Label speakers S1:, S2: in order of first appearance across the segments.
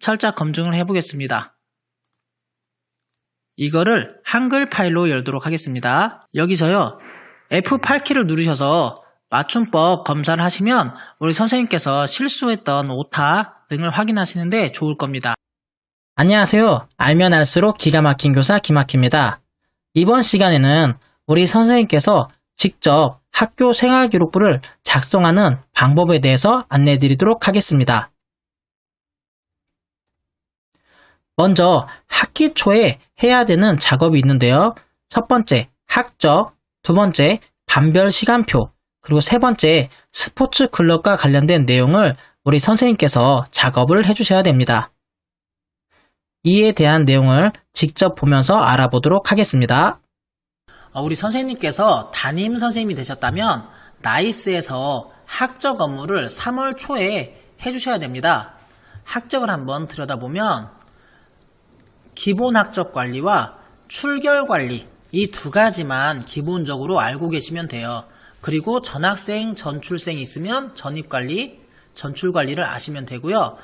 S1: 철자 검증을 해보겠습니다. 이거를 한글 파일로 열도록 하겠습니다. 여기서요 F8키를 누르셔서 맞춤법 검사를 하시면 우리 선생님께서 실수했던 오타 등을 확인하시는데 좋을 겁니다. 안녕하세요. 알면 알수록 기가 막힌 교사 김학희입니다. 이번 시간에는 우리 선생님께서 직접 학교 생활기록부를 작성하는 방법에 대해서 안내해 드리도록 하겠습니다. 먼저 학기 초에 해야 되는 작업이 있는데요. 첫 번째 학적, 두 번째 반별 시간표, 그리고 세 번째 스포츠 클럽과 관련된 내용을 우리 선생님께서 작업을 해주셔야 됩니다. 이에 대한 내용을 직접 보면서 알아보도록 하겠습니다. 우리 선생님께서 담임 선생님이 되셨다면 나이스에서 학적 업무를 3월 초에 해주셔야 됩니다. 학적을 한번 들여다보면 기본 학적 관리와 출결 관리 이 두 가지만 기본적으로 알고 계시면 돼요. 그리고 전학생, 전출생이 있으면 전입관리, 전출관리를 아시면 되고요.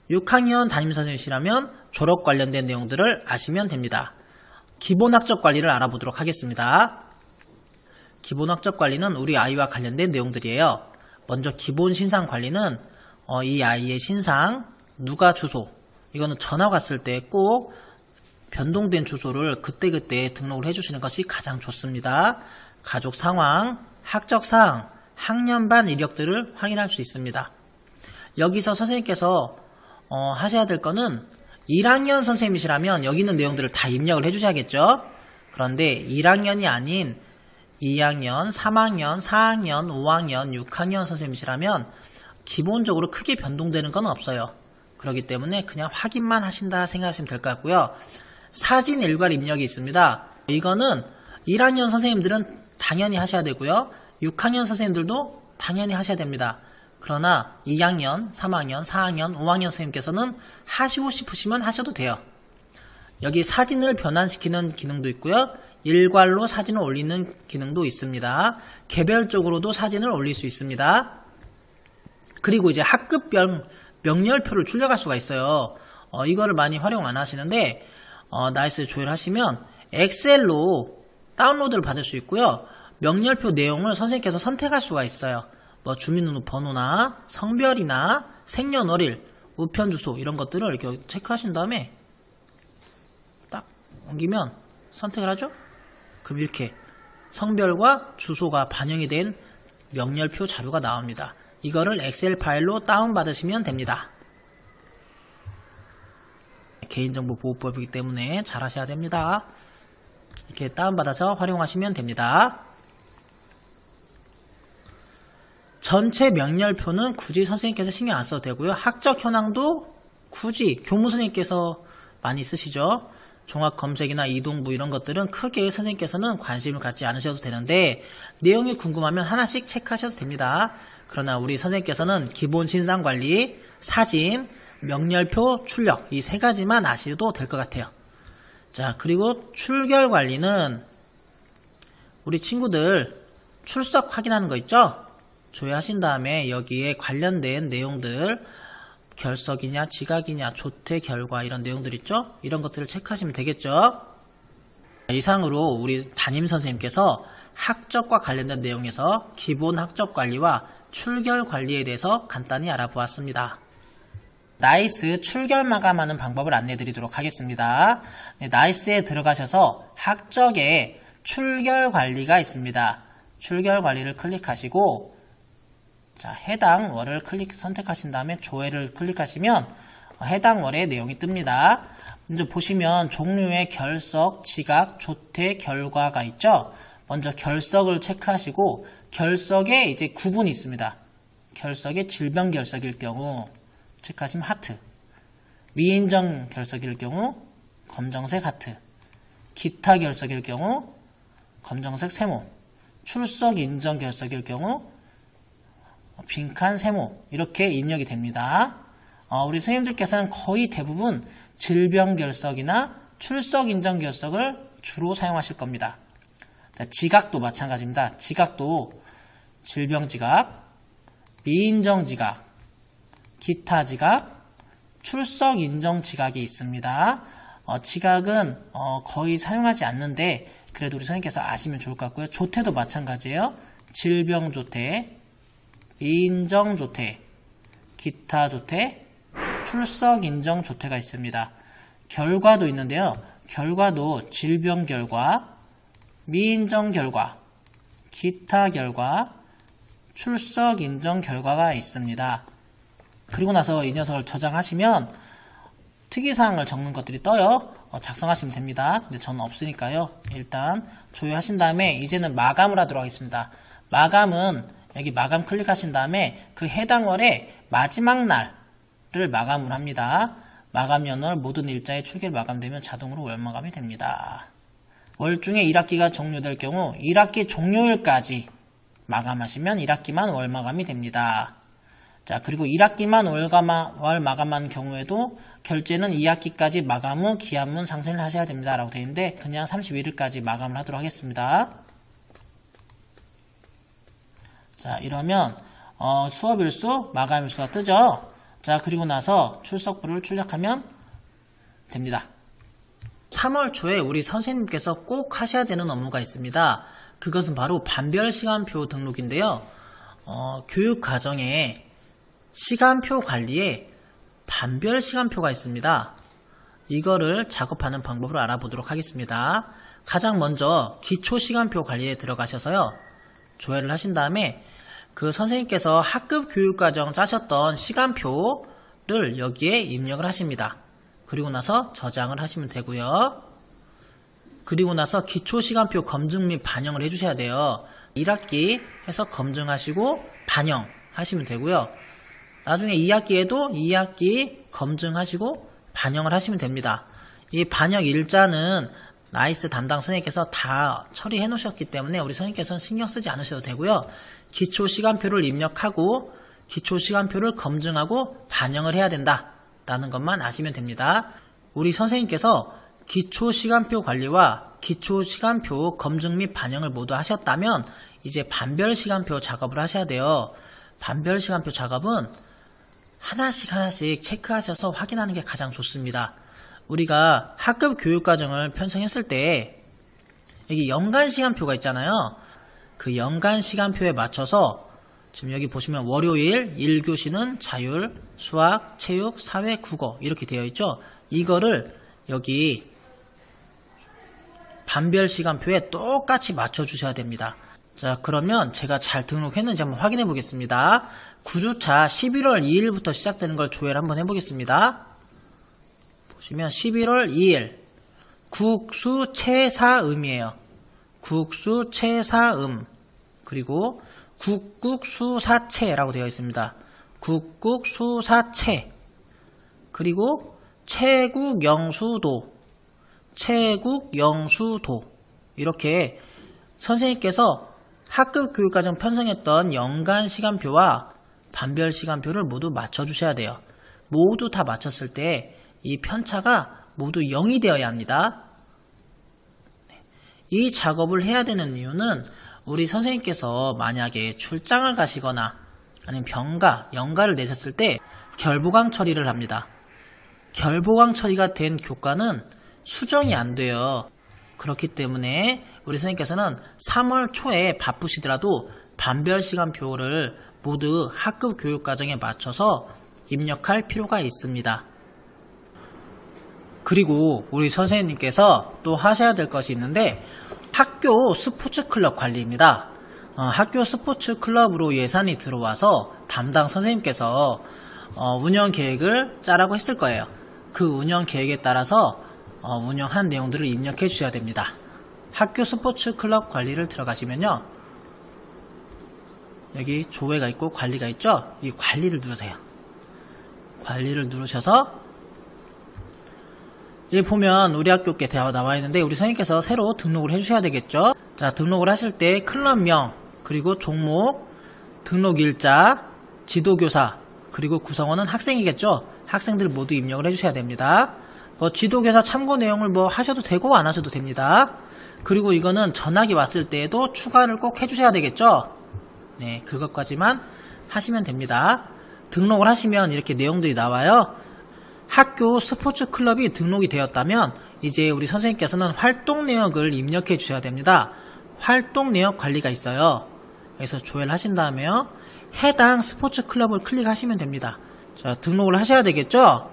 S1: 6학년 담임선생님이시라면 졸업 관련된 내용들을 아시면 됩니다. 기본학적 관리를 알아보도록 하겠습니다. 기본학적 관리는 우리 아이와 관련된 내용들이에요. 먼저 기본 신상 관리는 이 아이의 신상, 누가 주소, 이거는 전화 갔을 때 꼭 변동된 주소를 그때그때 등록을 해주시는 것이 가장 좋습니다. 가족 상황, 학적 사항, 학년반 이력들을 확인할 수 있습니다. 여기서 선생님께서 하셔야 될 거는 1학년 선생님이시라면 여기 있는 내용들을 다 입력을 해주셔야겠죠. 그런데 1학년이 아닌 2학년, 3학년, 4학년, 5학년, 6학년 선생님이시라면 기본적으로 크게 변동되는 건 없어요. 그렇기 때문에 그냥 확인만 하신다 생각하시면 될 것 같고요. 사진 일괄 입력이 있습니다. 이거는 1학년 선생님들은 당연히 하셔야 되고요. 6학년 선생님들도 당연히 하셔야 됩니다. 그러나 2학년, 3학년, 4학년, 5학년 선생님께서는 하시고 싶으시면 하셔도 돼요. 여기 사진을 변환시키는 기능도 있고요. 일괄로 사진을 올리는 기능도 있습니다. 개별적으로도 사진을 올릴 수 있습니다. 그리고 이제 학급별 명렬표를 출력할 수가 있어요. 이거를 많이 활용 안 하시는데 나이스에 조회하시면 엑셀로 다운로드를 받을 수 있고요. 명렬표 내용을 선생님께서 선택할 수가 있어요. 뭐 주민등록번호나 성별이나 생년월일, 우편주소 이런 것들을 이렇게 체크하신 다음에 딱 옮기면 선택을 하죠. 그럼 이렇게 성별과 주소가 반영이 된 명렬표 자료가 나옵니다. 이거를 엑셀 파일로 다운받으시면 됩니다. 개인정보보호법이기 때문에 잘 하셔야 됩니다. 이렇게 다운받아서 활용하시면 됩니다. 전체 명렬표는 굳이 선생님께서 신경 안 써도 되고요. 학적 현황도 굳이 교무 선생님께서 많이 쓰시죠. 종합검색이나 이동부 이런 것들은 크게 선생님께서는 관심을 갖지 않으셔도 되는데 내용이 궁금하면 하나씩 체크하셔도 됩니다. 그러나 우리 선생님께서는 기본 신상관리, 사진, 명렬표 출력 이 세 가지만 아셔도 될 것 같아요. 자, 그리고 출결 관리는 우리 친구들 출석 확인하는 거 있죠? 조회하신 다음에 여기에 관련된 내용들 결석이냐 지각이냐 조퇴 결과 이런 내용들 있죠? 이런 것들을 체크하시면 되겠죠? 이상으로 우리 담임선생님께서 학적과 관련된 내용에서 기본 학적 관리와 출결 관리에 대해서 간단히 알아보았습니다. 나이스 출결 마감하는 방법을 안내 드리도록 하겠습니다. 나이스에 들어가셔서 학적에 출결 관리가 있습니다. 출결 관리를 클릭하시고 자, 해당 월을 선택하신 다음에 조회를 클릭하시면 해당 월의 내용이 뜹니다. 먼저 보시면 종류의 결석, 지각, 조퇴, 결과가 있죠. 먼저 결석을 체크하시고 결석에 이제 구분이 있습니다. 결석에 질병 결석일 경우 체크하시면 하트, 미인정 결석일 경우 검정색 하트, 기타 결석일 경우 검정색 세모, 출석 인정 결석일 경우 빈칸 세모 이렇게 입력이 됩니다. 우리 선생님들께서는 거의 대부분 질병 결석이나 출석 인정 결석을 주로 사용하실 겁니다. 지각도 마찬가지입니다. 지각도 질병 지각, 미인정 지각, 기타 지각, 출석 인정 지각이 있습니다. 지각은 거의 사용하지 않는데 그래도 우리 선생님께서 아시면 좋을 것 같고요. 조퇴도 마찬가지예요. 질병 조퇴, 인정 조퇴, 기타 조퇴, 출석 인정 조퇴가 있습니다. 결과도 있는데요. 결과도 질병 결과, 미인정 결과, 기타 결과, 출석 인정 결과가 있습니다. 그리고 나서 이 녀석을 저장하시면 특이사항을 적는 것들이 떠요. 작성하시면 됩니다. 근데 저는 없으니까요. 일단 조회하신 다음에 이제는 마감을 하도록 하겠습니다. 마감은 여기 마감 클릭하신 다음에 그 해당 월의 마지막 날을 마감을 합니다. 마감 연월 모든 일자의 출결 마감되면 자동으로 월 마감이 됩니다. 월 중에 1학기가 종료될 경우 1학기 종료일까지 마감하시면 1학기만 월 마감이 됩니다. 자, 그리고 1학기만 월 마감한 경우에도 결제는 2학기까지 마감 후 기한문 상생을 하셔야 됩니다. 라고 되어 있는데 그냥 31일까지 마감을 하도록 하겠습니다. 자, 이러면 수업일수, 마감일수가 뜨죠. 자, 그리고 나서 출석부를 출력하면 됩니다. 3월 초에 우리 선생님께서 꼭 하셔야 되는 업무가 있습니다. 그것은 바로 반별시간표 등록인데요. 교육과정에 시간표 관리에 반별시간표가 있습니다. 이거를 작업하는 방법을 알아보도록 하겠습니다. 가장 먼저 기초시간표 관리에 들어가셔서요. 조회를 하신 다음에 그 선생님께서 학급 교육과정 짜셨던 시간표를 여기에 입력을 하십니다. 그리고 나서 저장을 하시면 되고요. 그리고 나서 기초시간표 검증 및 반영을 해주셔야 돼요. 1학기 해서 검증하시고 반영하시면 되고요. 나중에 2학기에도 2학기 검증하시고 반영을 하시면 됩니다. 이 반영 일자는 나이스 담당 선생님께서 다 처리해 놓으셨기 때문에 우리 선생님께서는 신경 쓰지 않으셔도 되고요. 기초시간표를 입력하고 기초시간표를 검증하고 반영을 해야 된다라는 것만 아시면 됩니다. 우리 선생님께서 기초시간표 관리와 기초시간표 검증 및 반영을 모두 하셨다면 이제 반별시간표 작업을 하셔야 돼요. 반별시간표 작업은 하나씩 체크하셔서 확인하는 게 가장 좋습니다. 우리가 학급 교육과정을 편성했을 때 여기 연간시간표가 있잖아요. 그 연간시간표에 맞춰서 지금 여기 보시면 월요일 1교시는 자율, 수학, 체육, 사회, 국어 이렇게 되어 있죠. 이거를 여기 반별시간표에 똑같이 맞춰주셔야 됩니다. 자, 그러면 제가 잘 등록했는지 한번 확인해 보겠습니다. 9주차 11월 2일부터 시작되는 걸 조회를 한번 해보겠습니다. 보시면 11월 2일 국수채사음이에요. 국수채사음 그리고 국국수사채라고 되어 있습니다. 국국수사채 그리고 채국영수도 이렇게 선생님께서 학급 교육과정 편성했던 연간 시간표와 반별 시간표를 모두 맞춰주셔야 돼요. 모두 다 맞췄을 때 이 편차가 모두 0이 되어야 합니다. 이 작업을 해야 되는 이유는 우리 선생님께서 만약에 출장을 가시거나 아니면 병가, 연가를 내셨을 때 결보강 처리를 합니다. 결보강 처리가 된 교과는 수정이 안 돼요. 그렇기 때문에 우리 선생님께서는 3월 초에 바쁘시더라도 반별 시간표를 모두 학급 교육과정에 맞춰서 입력할 필요가 있습니다. 그리고 우리 선생님께서 또 하셔야 될 것이 있는데 학교 스포츠클럽 관리입니다. 학교 스포츠클럽으로 예산이 들어와서 담당 선생님께서 운영 계획을 짜라고 했을 거예요. 그 운영 계획에 따라서 운영한 내용들을 입력해 주셔야 됩니다. 학교 스포츠클럽 관리를 들어가시면요. 여기 조회가 있고 관리가 있죠? 이 관리를 누르세요. 관리를 누르셔서 여기 보면 우리 학교께 나와 있는데 우리 선생님께서 새로 등록을 해주셔야 되겠죠? 자, 등록을 하실 때 클럽명, 그리고 종목, 등록일자, 지도교사, 그리고 구성원은 학생이겠죠? 학생들 모두 입력을 해주셔야 됩니다. 지도교사 참고 내용을 하셔도 되고 안 하셔도 됩니다. 그리고 이거는 전학이 왔을 때에도 추가를 꼭 해주셔야 되겠죠? 네, 그것까지만 하시면 됩니다. 등록을 하시면 이렇게 내용들이 나와요. 학교 스포츠 클럽이 등록이 되었다면 이제 우리 선생님께서는 활동 내역을 입력해 주셔야 됩니다. 활동 내역 관리가 있어요. 그래서 조회를 하신 다음에요. 해당 스포츠 클럽을 클릭하시면 됩니다. 자, 등록을 하셔야 되겠죠?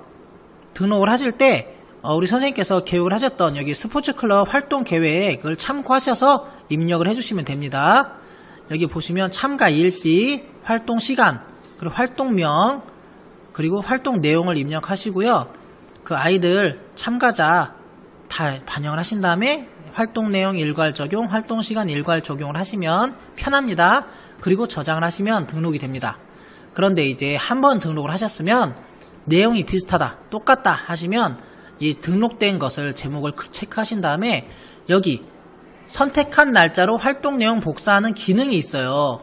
S1: 등록을 하실 때 우리 선생님께서 계획을 하셨던 여기 스포츠 클럽 활동 계획을 참고하셔서 입력을 해주시면 됩니다. 여기 보시면 참가 일시, 활동 시간, 그리고 활동명, 그리고 활동 내용을 입력하시고요. 그 아이들 참가자 다 반영을 하신 다음에 활동 내용 일괄 적용, 활동 시간 일괄 적용을 하시면 편합니다. 그리고 저장을 하시면 등록이 됩니다. 그런데 이제 한번 등록을 하셨으면 내용이 비슷하다, 똑같다 하시면 이 등록된 것을 제목을 체크하신 다음에 여기 선택한 날짜로 활동 내용 복사하는 기능이 있어요.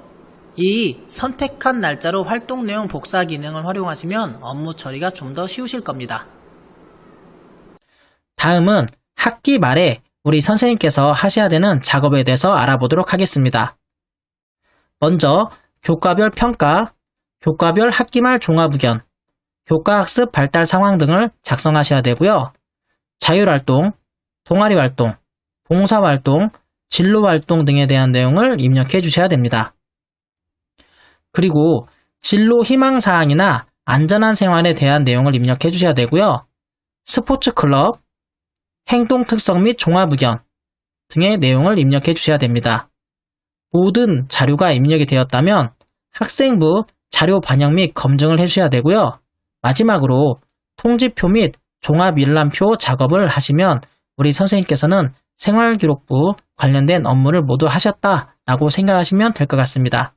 S1: 이 선택한 날짜로 활동 내용 복사 기능을 활용하시면 업무 처리가 좀 더 쉬우실 겁니다. 다음은 학기 말에 우리 선생님께서 하셔야 되는 작업에 대해서 알아보도록 하겠습니다. 먼저 교과별 평가, 교과별 학기말 종합의견, 교과학습 발달 상황 등을 작성하셔야 되고요. 자율활동, 동아리활동, 봉사활동, 진로활동 등에 대한 내용을 입력해 주셔야 됩니다. 그리고 진로 희망사항이나 안전한 생활에 대한 내용을 입력해 주셔야 되고요. 스포츠 클럽, 행동 특성 및 종합의견 등의 내용을 입력해 주셔야 됩니다. 모든 자료가 입력이 되었다면 학생부 자료 반영 및 검증을 해주셔야 되고요. 마지막으로 통지표 및 종합일람표 작업을 하시면 우리 선생님께서는 생활기록부 관련된 업무를 모두 하셨다라고 생각하시면 될 것 같습니다.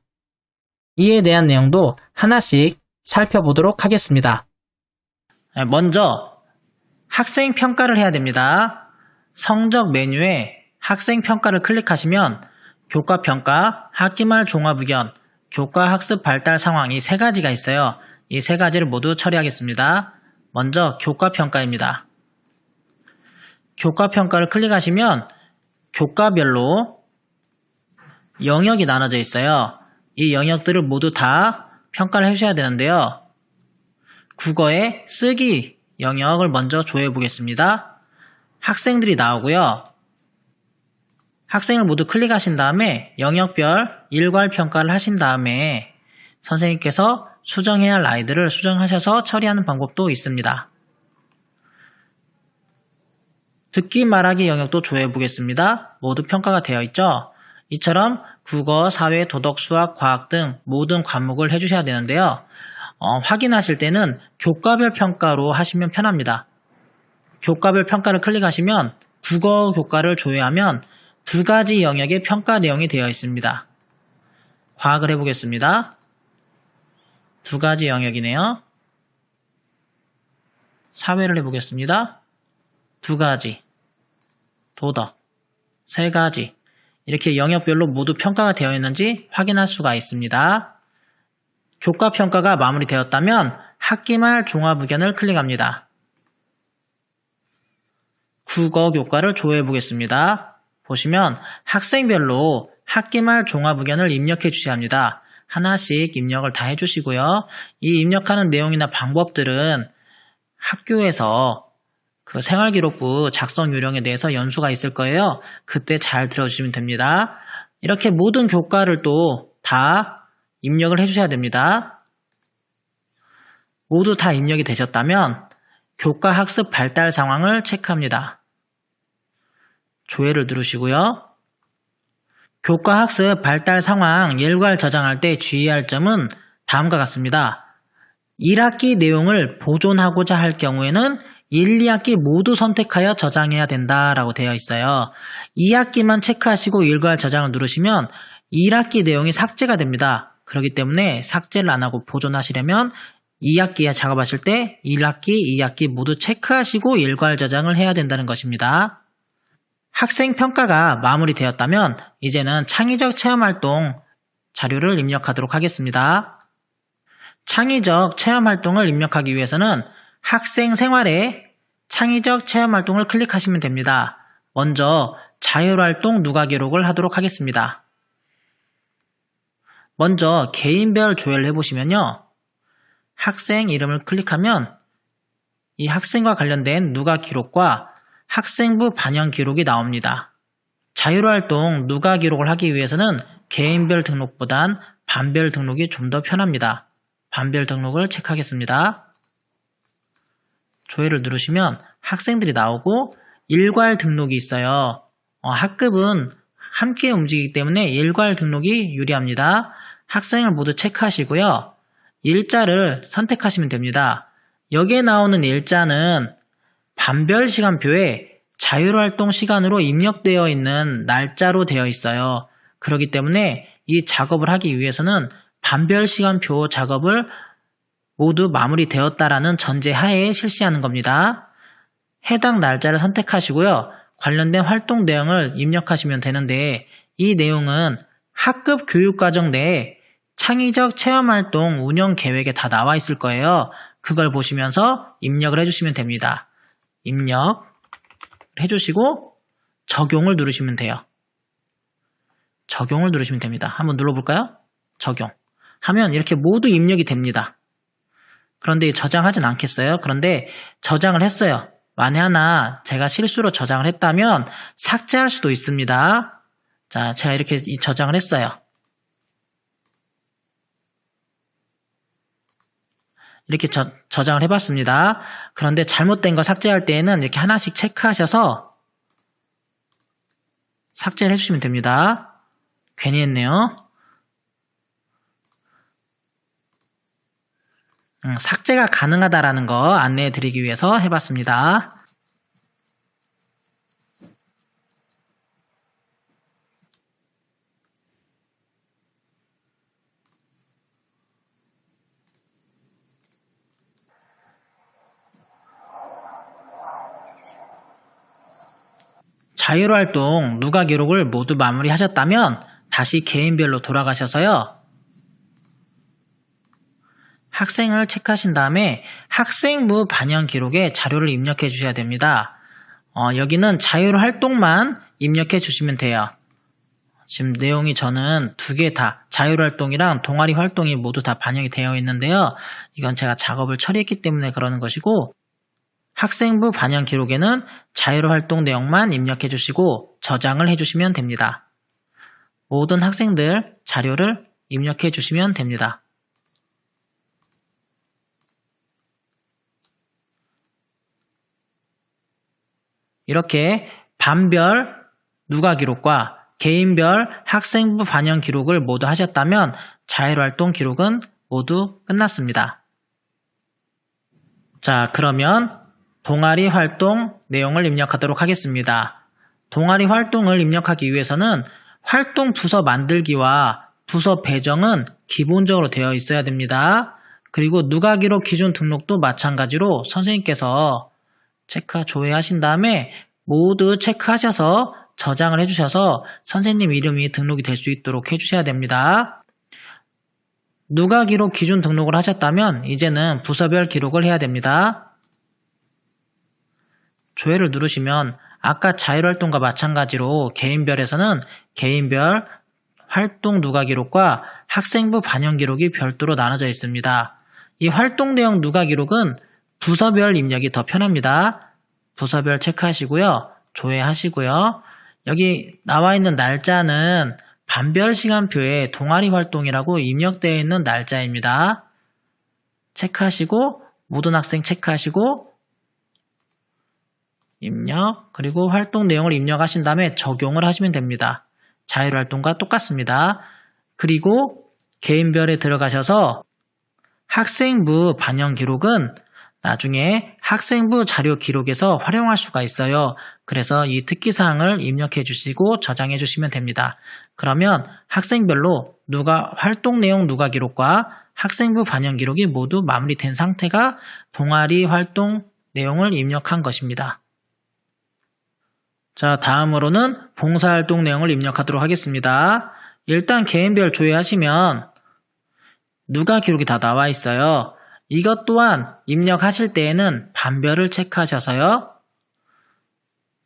S1: 이에 대한 내용도 하나씩 살펴보도록 하겠습니다. 먼저 학생 평가를 해야 됩니다. 성적 메뉴에 학생 평가를 클릭하시면 교과 평가, 학기말 종합의견, 교과 학습 발달 상황 이 세 가지가 있어요. 이 세 가지를 모두 처리하겠습니다. 먼저 교과 평가입니다. 교과 평가를 클릭하시면 교과별로 영역이 나눠져 있어요. 이 영역들을 모두 다 평가를 해주셔야 되는데요. 국어의 쓰기 영역을 먼저 조회해 보겠습니다. 학생들이 나오고요. 학생을 모두 클릭하신 다음에 영역별 일괄 평가를 하신 다음에 선생님께서 수정해야 할 아이들을 수정하셔서 처리하는 방법도 있습니다. 듣기 말하기 영역도 조회해 보겠습니다. 모두 평가가 되어 있죠. 이처럼 국어, 사회, 도덕, 수학, 과학 등 모든 과목을 해주셔야 되는데요. 확인하실 때는 교과별 평가로 하시면 편합니다. 교과별 평가를 클릭하시면 국어 교과를 조회하면 두 가지 영역의 평가 내용이 되어 있습니다. 과학을 해보겠습니다. 두 가지 영역이네요. 사회를 해보겠습니다. 두 가지. 도덕. 세 가지. 이렇게 영역별로 모두 평가가 되어 있는지 확인할 수가 있습니다. 교과 평가가 마무리되었다면 학기말 종합의견을 클릭합니다. 국어 교과를 조회해 보겠습니다. 보시면 학생별로 학기말 종합의견을 입력해 주셔야 합니다. 하나씩 입력을 다 해주시고요. 이 입력하는 내용이나 방법들은 학교에서 그 생활기록부 작성 요령에 대해서 연수가 있을 거예요. 그때 잘 들어주시면 됩니다. 이렇게 모든 교과를 또 다 입력을 해주셔야 됩니다. 모두 다 입력이 되셨다면 교과 학습 발달 상황을 체크합니다. 조회를 누르시고요. 교과 학습 발달 상황 일괄 저장할 때 주의할 점은 다음과 같습니다. 1학기 내용을 보존하고자 할 경우에는 1, 2학기 모두 선택하여 저장해야 된다라고 되어 있어요. 2학기만 체크하시고 일괄 저장을 누르시면 1학기 내용이 삭제가 됩니다. 그렇기 때문에 삭제를 안 하고 보존하시려면 2학기에 작업하실 때 1학기, 2학기 모두 체크하시고 일괄 저장을 해야 된다는 것입니다. 학생 평가가 마무리되었다면 이제는 창의적 체험활동 자료를 입력하도록 하겠습니다. 창의적 체험활동을 입력하기 위해서는 학생 생활에 창의적 체험활동을 클릭하시면 됩니다. 먼저 자율활동 누가 기록을 하도록 하겠습니다. 먼저 개인별 조회를 해보시면요. 학생 이름을 클릭하면 이 학생과 관련된 누가 기록과 학생부 반영 기록이 나옵니다. 자율활동 누가 기록을 하기 위해서는 개인별 등록보단 반별 등록이 좀 더 편합니다. 반별 등록을 체크하겠습니다. 조회를 누르시면 학생들이 나오고 일괄 등록이 있어요. 학급은 함께 움직이기 때문에 일괄 등록이 유리합니다. 학생을 모두 체크하시고요. 일자를 선택하시면 됩니다. 여기에 나오는 일자는 반별 시간표에 자율활동 시간으로 입력되어 있는 날짜로 되어 있어요. 그렇기 때문에 이 작업을 하기 위해서는 반별 시간표 작업을 모두 마무리되었다라는 전제하에 실시하는 겁니다. 해당 날짜를 선택하시고요. 관련된 활동 내용을 입력하시면 되는데 이 내용은 학급 교육과정 내에 창의적 체험활동 운영 계획에 다 나와 있을 거예요. 그걸 보시면서 입력을 해주시면 됩니다. 입력 해주시고 적용을 누르시면 돼요. 적용을 누르시면 됩니다. 한번 눌러볼까요? 적용 하면 이렇게 모두 입력이 됩니다. 그런데 저장하진 않겠어요? 그런데 저장을 했어요. 만에 하나 제가 실수로 저장을 했다면 삭제할 수도 있습니다. 자, 제가 이렇게 저장을 했어요. 이렇게 저장을 해봤습니다. 그런데 잘못된 거 삭제할 때에는 이렇게 하나씩 체크하셔서 삭제를 해주시면 됩니다. 괜히 했네요. 삭제가 가능하다라는 거 안내해 드리기 위해서 해봤습니다. 자율활동 누가 기록을 모두 마무리하셨다면 다시 개인별로 돌아가셔서요. 학생을 체크하신 다음에 학생부 반영 기록에 자료를 입력해 주셔야 됩니다. 여기는 자율활동만 입력해 주시면 돼요. 지금 내용이 저는 두 개 다 자율활동이랑 동아리 활동이 모두 다 반영이 되어 있는데요. 이건 제가 작업을 처리했기 때문에 그러는 것이고 학생부 반영 기록에는 자율활동 내용만 입력해 주시고 저장을 해주시면 됩니다. 모든 학생들 자료를 입력해 주시면 됩니다. 이렇게 반별 누가 기록과 개인별 학생부 반영 기록을 모두 하셨다면 자율활동 기록은 모두 끝났습니다. 자, 그러면 동아리 활동 내용을 입력하도록 하겠습니다. 동아리 활동을 입력하기 위해서는 활동 부서 만들기와 부서 배정은 기본적으로 되어 있어야 됩니다. 그리고 누가 기록 기준 등록도 마찬가지로 선생님께서 조회하신 다음에 모두 체크하셔서 저장을 해주셔서 선생님 이름이 등록이 될 수 있도록 해주셔야 됩니다. 누가 기록 기준 등록을 하셨다면 이제는 부서별 기록을 해야 됩니다. 조회를 누르시면 아까 자율활동과 마찬가지로 개인별에서는 개인별 활동 누가 기록과 학생부 반영 기록이 별도로 나눠져 있습니다. 이 활동 내용 누가 기록은 부서별 입력이 더 편합니다. 부서별 체크하시고요. 조회하시고요. 여기 나와 있는 날짜는 반별 시간표에 동아리 활동이라고 입력되어 있는 날짜입니다. 체크하시고 모든 학생 체크하시고 입력 그리고 활동 내용을 입력하신 다음에 적용을 하시면 됩니다. 자율활동과 똑같습니다. 그리고 개인별에 들어가셔서 학생부 반영 기록은 나중에 학생부 자료 기록에서 활용할 수가 있어요. 그래서 이 특기사항을 입력해 주시고 저장해 주시면 됩니다. 그러면 학생별로 활동 내용 누가 기록과 학생부 반영 기록이 모두 마무리된 상태가 동아리 활동 내용을 입력한 것입니다. 자, 다음으로는 봉사활동 내용을 입력하도록 하겠습니다. 일단 개인별 조회하시면 누가 기록이 다 나와 있어요. 이것 또한 입력하실 때에는 반별을 체크하셔서요.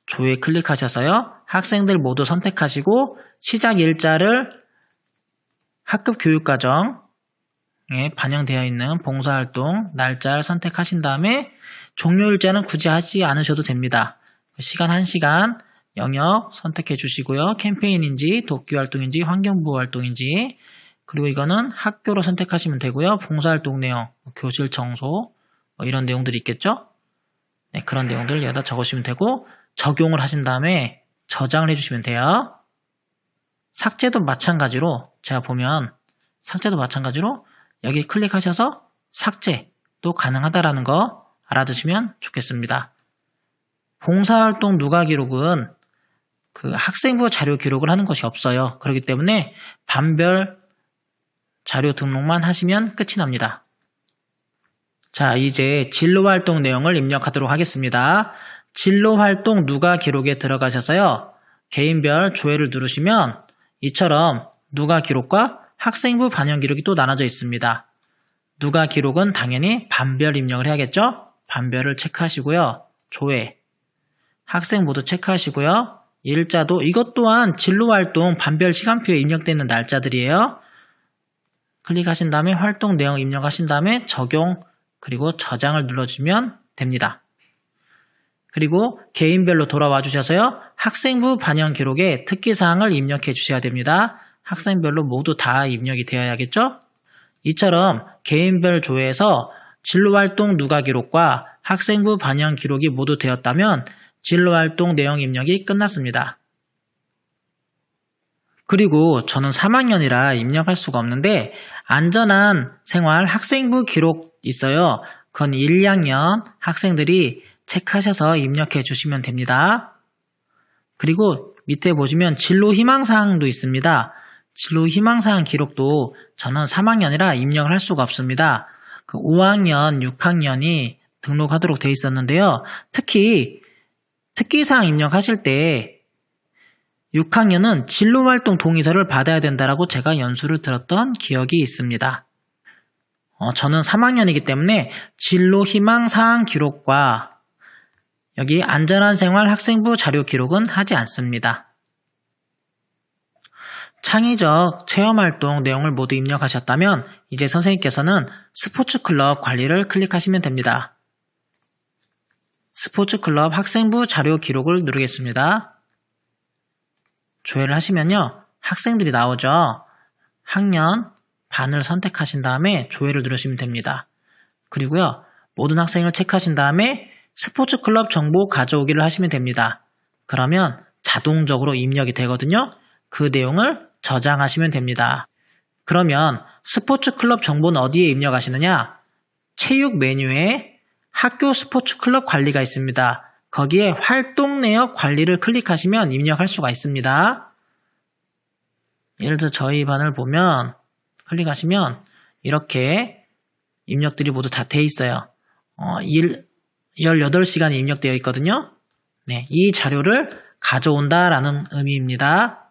S1: 조회 클릭하셔서요. 학생들 모두 선택하시고 시작 일자를 학급 교육과정에 반영되어 있는 봉사활동 날짜를 선택하신 다음에 종료일자는 굳이 하지 않으셔도 됩니다. 시간 1시간, 영역 선택해 주시고요. 캠페인인지, 돕기활동인지, 환경보호활동인지, 그리고 이거는 학교로 선택하시면 되고요. 봉사활동 내용, 교실 청소, 이런 내용들이 있겠죠? 네, 그런 내용들을 여기다 적으시면 되고, 적용을 하신 다음에 저장을 해주시면 돼요. 삭제도 마찬가지로, 제가 보면, 삭제도 마찬가지로 여기 클릭하셔서 삭제도 가능하다라는 거 알아두시면 좋겠습니다. 봉사활동 누가 기록은 그 학생부 자료 기록을 하는 것이 없어요. 그렇기 때문에 반별 자료 등록만 하시면 끝이 납니다. 자, 이제 진로활동 내용을 입력하도록 하겠습니다. 진로활동 누가 기록에 들어가셔서요. 개인별 조회를 누르시면 이처럼 누가 기록과 학생부 반영 기록이 또 나눠져 있습니다. 누가 기록은 당연히 반별 입력을 해야겠죠? 반별을 체크하시고요. 조회, 학생 모두 체크하시고요. 일자도 이것 또한 진로활동 반별 시간표에 입력되어 있는 날짜들이에요. 클릭하신 다음에 활동 내용 입력하신 다음에 적용 그리고 저장을 눌러주면 됩니다. 그리고 개인별로 돌아와 주셔서요. 학생부 반영 기록에 특기사항을 입력해 주셔야 됩니다. 학생별로 모두 다 입력이 되어야겠죠? 이처럼 개인별 조회에서 진로활동 누가 기록과 학생부 반영 기록이 모두 되었다면 진로활동 내용 입력이 끝났습니다. 그리고 저는 3학년이라 입력할 수가 없는데 안전한 생활 학생부 기록 있어요. 그건 1, 2학년 학생들이 체크하셔서 입력해 주시면 됩니다. 그리고 밑에 보시면 진로 희망사항도 있습니다. 진로 희망사항 기록도 저는 3학년이라 입력을 할 수가 없습니다. 그 5학년, 6학년이 등록하도록 되어 있었는데요. 특히 특기사항 입력하실 때 6학년은 진로활동 동의서를 받아야 된다라고 제가 연수를 들었던 기억이 있습니다. 저는 3학년이기 때문에 진로 희망사항 기록과 여기 안전한 생활 학생부 자료 기록은 하지 않습니다. 창의적 체험활동 내용을 모두 입력하셨다면 이제 선생님께서는 스포츠클럽 관리를 클릭하시면 됩니다. 스포츠클럽 학생부 자료 기록을 누르겠습니다. 조회를 하시면요. 학생들이 나오죠. 학년, 반을 선택하신 다음에 조회를 누르시면 됩니다. 그리고요. 모든 학생을 체크하신 다음에 스포츠클럽 정보 가져오기를 하시면 됩니다. 그러면 자동적으로 입력이 되거든요. 그 내용을 저장하시면 됩니다. 그러면 스포츠클럽 정보는 어디에 입력하시느냐? 체육 메뉴에 학교 스포츠클럽 관리가 있습니다. 거기에 활동 내역 관리를 클릭하시면 입력할 수가 있습니다. 예를 들어 저희 반을 보면 클릭하시면 이렇게 입력들이 모두 다 돼 있어요. 18시간이 입력되어 있거든요. 네, 이 자료를 가져온다라는 의미입니다.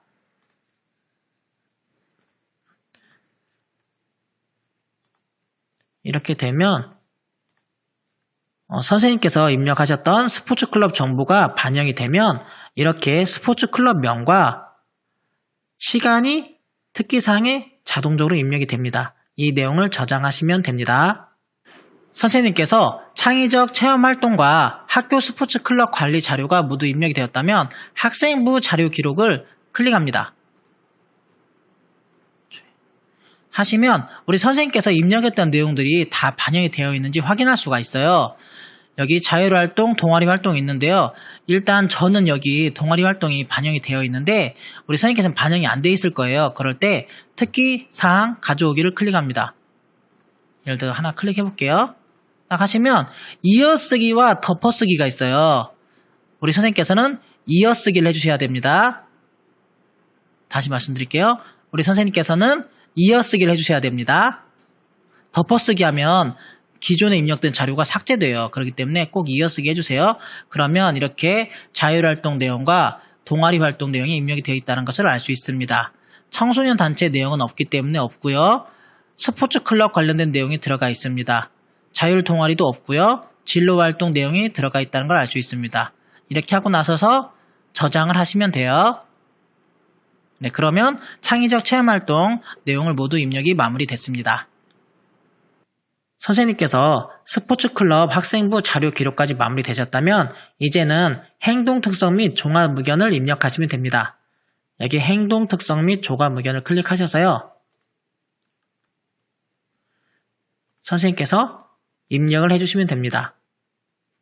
S1: 이렇게 되면 선생님께서 입력하셨던 스포츠클럽 정보가 반영이 되면 이렇게 스포츠클럽명과 시간이 특기사항에 자동적으로 입력이 됩니다. 이 내용을 저장하시면 됩니다. 선생님께서 창의적 체험활동과 학교 스포츠클럽 관리 자료가 모두 입력이 되었다면 학생부 자료 기록을 클릭합니다. 하시면 우리 선생님께서 입력했던 내용들이 다 반영이 되어 있는지 확인할 수가 있어요. 여기 자율활동, 동아리활동이 있는데요. 일단 저는 여기 동아리활동이 반영이 되어 있는데 우리 선생님께서는 반영이 안 돼 있을 거예요. 그럴 때 특기사항 가져오기를 클릭합니다. 예를 들어 하나 클릭해 볼게요. 딱 하시면 이어쓰기와 덮어쓰기가 있어요. 우리 선생님께서는 이어쓰기를 해주셔야 됩니다. 다시 말씀드릴게요. 우리 선생님께서는 이어쓰기를 해주셔야 됩니다. 덮어쓰기 하면 기존에 입력된 자료가 삭제돼요. 그렇기 때문에 꼭 이어쓰기 해주세요. 그러면 이렇게 자율활동 내용과 동아리 활동 내용이 입력이 되어 있다는 것을 알 수 있습니다. 청소년 단체 내용은 없기 때문에 없고요. 스포츠 클럽 관련된 내용이 들어가 있습니다. 자율 동아리도 없고요. 진로 활동 내용이 들어가 있다는 걸 알 수 있습니다. 이렇게 하고 나서서 저장을 하시면 돼요. 네, 그러면 창의적 체험활동 내용을 모두 입력이 마무리됐습니다. 선생님께서 스포츠클럽 학생부 자료 기록까지 마무리되셨다면 이제는 행동 특성 및 종합 의견을 입력하시면 됩니다. 여기 행동 특성 및 종합 의견을 클릭하셔서요. 선생님께서 입력을 해주시면 됩니다.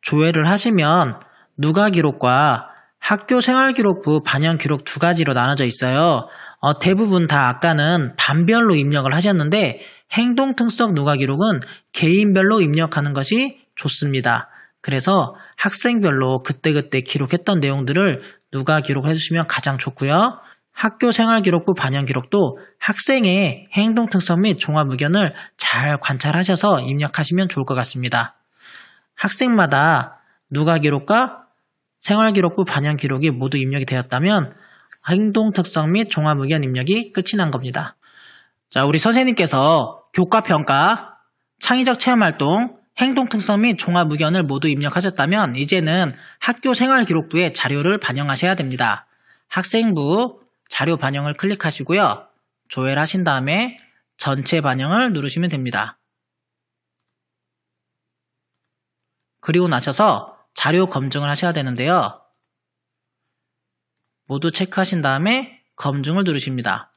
S1: 조회를 하시면 누가 기록과 학교 생활기록부 반영기록 두 가지로 나눠져 있어요. 대부분 다 아까는 반별로 입력을 하셨는데 행동 특성 누가 기록은 개인별로 입력하는 것이 좋습니다. 그래서 학생별로 그때그때 기록했던 내용들을 누가 기록해 주시면 가장 좋고요. 학교 생활기록부 반영기록도 학생의 행동 특성 및 종합 의견을 잘 관찰하셔서 입력하시면 좋을 것 같습니다. 학생마다 누가 기록과 생활기록부 반영기록이 모두 입력이 되었다면 행동 특성 및 종합 의견 입력이 끝이 난 겁니다. 자, 우리 선생님께서 교과평가, 창의적 체험활동, 행동 특성 및 종합 의견을 모두 입력하셨다면 이제는 학교 생활기록부에 자료를 반영하셔야 됩니다. 학생부 자료 반영을 클릭하시고요. 조회를 하신 다음에 전체 반영을 누르시면 됩니다. 그리고 나셔서 자료 검증을 하셔야 되는데요. 모두 체크하신 다음에 검증을 누르십니다.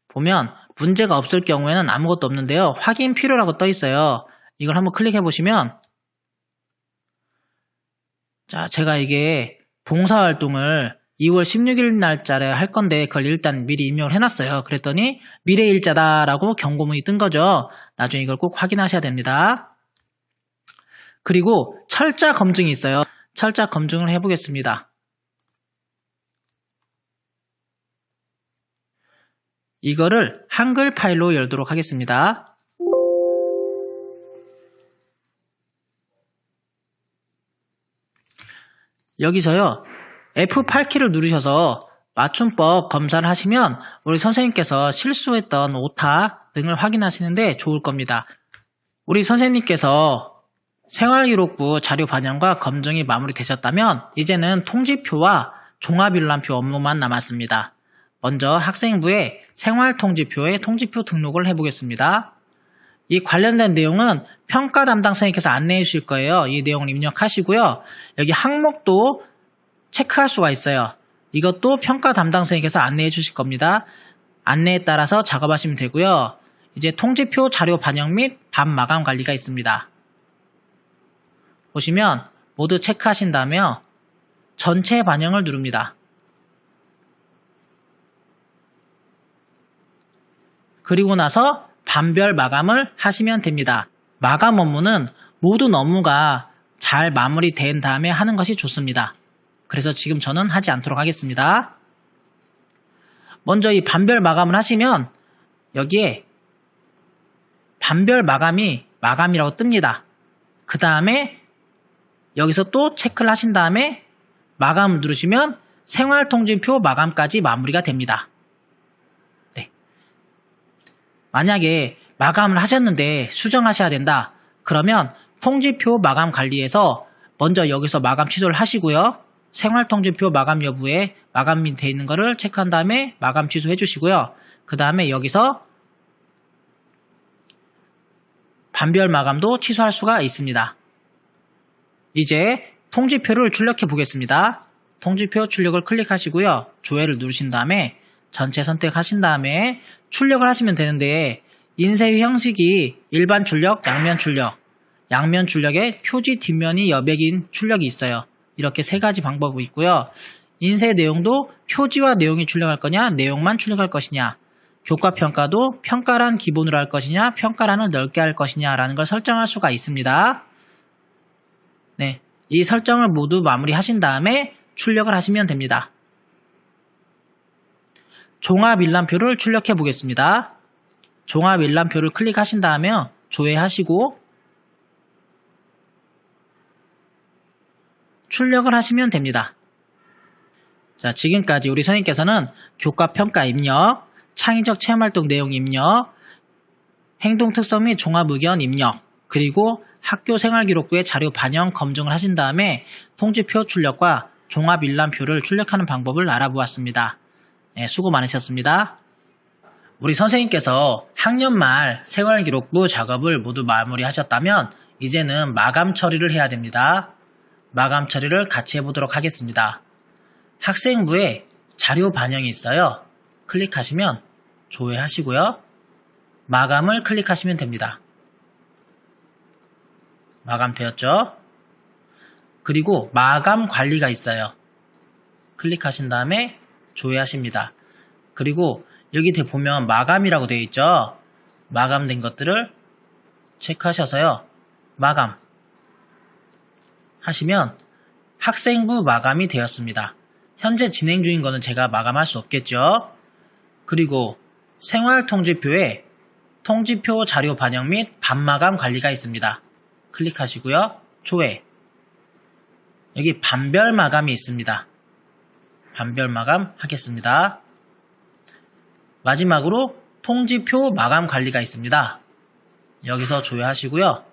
S1: 보면 문제가 없을 경우에는 아무것도 없는데요. 확인 필요라고 떠 있어요. 이걸 한번 클릭해 보시면 자, 제가 이게 봉사활동을 2월 16일 날짜에 할 건데 그걸 일단 미리 입력을 해놨어요. 그랬더니 미래일자다라고 경고문이 뜬 거죠. 나중에 이걸 꼭 확인하셔야 됩니다. 그리고 철자 검증이 있어요. 철자 검증을 해보겠습니다. 이거를 한글 파일로 열도록 하겠습니다. 여기서요. F8키를 누르셔서 맞춤법 검사를 하시면 우리 선생님께서 실수했던 오타 등을 확인하시는데 좋을 겁니다. 우리 선생님께서 생활기록부 자료 반영과 검증이 마무리되셨다면 이제는 통지표와 종합일람표 업무만 남았습니다. 먼저 학생부의 생활통지표에 통지표 등록을 해보겠습니다. 이 관련된 내용은 평가 담당 선생님께서 안내해 주실 거예요. 이 내용을 입력하시고요. 여기 항목도 체크할 수가 있어요. 이것도 평가 담당 선생님께서 안내해 주실 겁니다. 안내에 따라서 작업하시면 되고요. 이제 통지표 자료 반영 및 반마감 관리가 있습니다. 보시면 모두 체크하신 다음에 전체 반영을 누릅니다. 그리고 나서 반별 마감을 하시면 됩니다. 마감 업무는 모든 업무가 잘 마무리된 다음에 하는 것이 좋습니다. 그래서 지금 저는 하지 않도록 하겠습니다. 먼저 이 반별 마감을 하시면 여기에 반별 마감이 마감이라고 뜹니다. 그 다음에 여기서 또 체크를 하신 다음에 마감을 누르시면 생활통지표 마감까지 마무리가 됩니다. 네. 만약에 마감을 하셨는데 수정하셔야 된다. 그러면 통지표 마감 관리에서 먼저 여기서 마감 취소를 하시고요. 생활통지표 마감 여부에 마감이 되어 있는 거를 체크한 다음에 마감 취소해 주시고요. 그 다음에 여기서 반별 마감도 취소할 수가 있습니다. 이제 통지표를 출력해 보겠습니다. 통지표 출력을 클릭하시고요. 조회를 누르신 다음에 전체 선택하신 다음에 출력을 하시면 되는데 인쇄 형식이 일반 출력, 양면 출력, 양면 출력에 표지 뒷면이 여백인 출력이 있어요. 이렇게 세 가지 방법이 있고요. 인쇄 내용도 표지와 내용이 출력할 거냐, 내용만 출력할 것이냐, 교과평가도 평가란 기본으로 할 것이냐, 평가란을 넓게 할 것이냐라는 걸 설정할 수가 있습니다. 네, 이 설정을 모두 마무리하신 다음에 출력을 하시면 됩니다. 종합일람표를 출력해 보겠습니다. 종합일람표를 클릭하신 다음에 조회하시고 출력을 하시면 됩니다. 자, 지금까지 우리 선생님께서는 교과평가 입력, 창의적 체험활동 내용 입력, 행동 특성 및 종합 의견 입력, 그리고 학교 생활기록부의 자료 반영 검증을 하신 다음에 통지표 출력과 종합일람표를 출력하는 방법을 알아보았습니다. 네, 수고 많으셨습니다. 우리 선생님께서 학년 말 생활기록부 작업을 모두 마무리하셨다면 이제는 마감 처리를 해야 됩니다. 마감 처리를 같이 해보도록 하겠습니다. 학생부에 자료 반영이 있어요. 클릭하시면 조회하시고요. 마감을 클릭하시면 됩니다. 마감되었죠? 그리고 마감 관리가 있어요. 클릭하신 다음에 조회하십니다. 그리고 여기 보면 마감이라고 되어 있죠? 마감된 것들을 체크하셔서요. 마감 하시면 학생부 마감이 되었습니다. 현재 진행 중인 거는 제가 마감할 수 없겠죠? 그리고 생활통지표에 통지표 자료 반영 및 반마감 관리가 있습니다. 클릭하시고요. 조회. 여기 반별 마감이 있습니다. 반별 마감 하겠습니다. 마지막으로 통지표 마감 관리가 있습니다. 여기서 조회하시고요.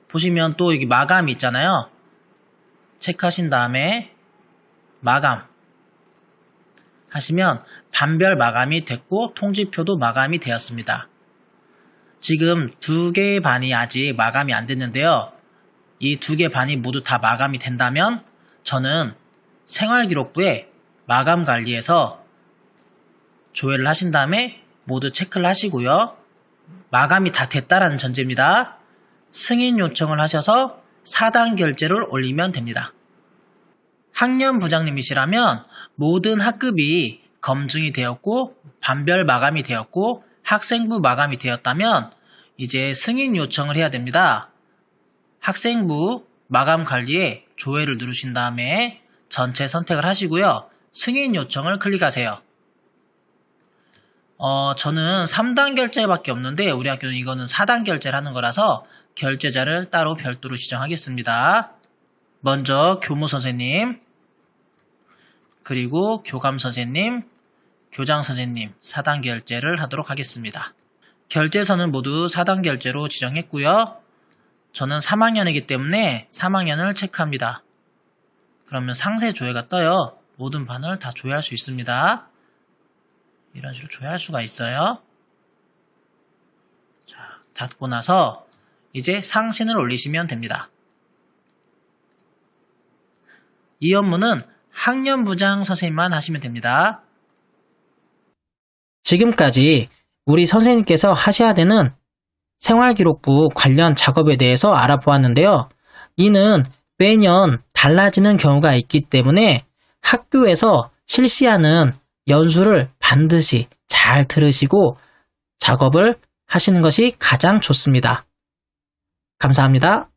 S1: 보시면 또 여기 마감이 있잖아요. 체크하신 다음에 마감 하시면 반별 마감이 됐고 통지표도 마감이 되었습니다. 지금 2개의 반이 아직 마감이 안 됐는데요. 이 2개 반이 모두 다 마감이 된다면 저는 생활기록부에 마감 관리에서 조회를 하신 다음에 모두 체크를 하시고요. 마감이 다 됐다라는 전제입니다. 승인 요청을 하셔서 사단 결제를 올리면 됩니다. 학년 부장님이시라면 모든 학급이 검증이 되었고 반별 마감이 되었고 학생부 마감이 되었다면 이제 승인 요청을 해야 됩니다. 학생부 마감 관리에 조회를 누르신 다음에 전체 선택을 하시고요. 승인 요청을 클릭하세요. 저는 3단 결제밖에 없는데 우리 학교는 이거는 4단 결제를 하는 거라서 결제자를 따로 별도로 지정하겠습니다. 먼저 교무 선생님, 그리고 교감 선생님, 교장 선생님 4단 결제를 하도록 하겠습니다. 결제선은 모두 4단 결제로 지정했고요. 저는 3학년이기 때문에 3학년을 체크합니다. 그러면 상세 조회가 떠요. 모든 반을 다 조회할 수 있습니다. 이런 식으로 조회할 수가 있어요. 자, 닫고 나서 이제 상신을 올리시면 됩니다. 이 업무는 학년부장 선생님만 하시면 됩니다. 지금까지 우리 선생님께서 하셔야 되는 생활기록부 관련 작업에 대해서 알아보았는데요. 이는 매년 달라지는 경우가 있기 때문에 학교에서 실시하는 연수를 반드시 잘 들으시고 작업을 하시는 것이 가장 좋습니다. 감사합니다.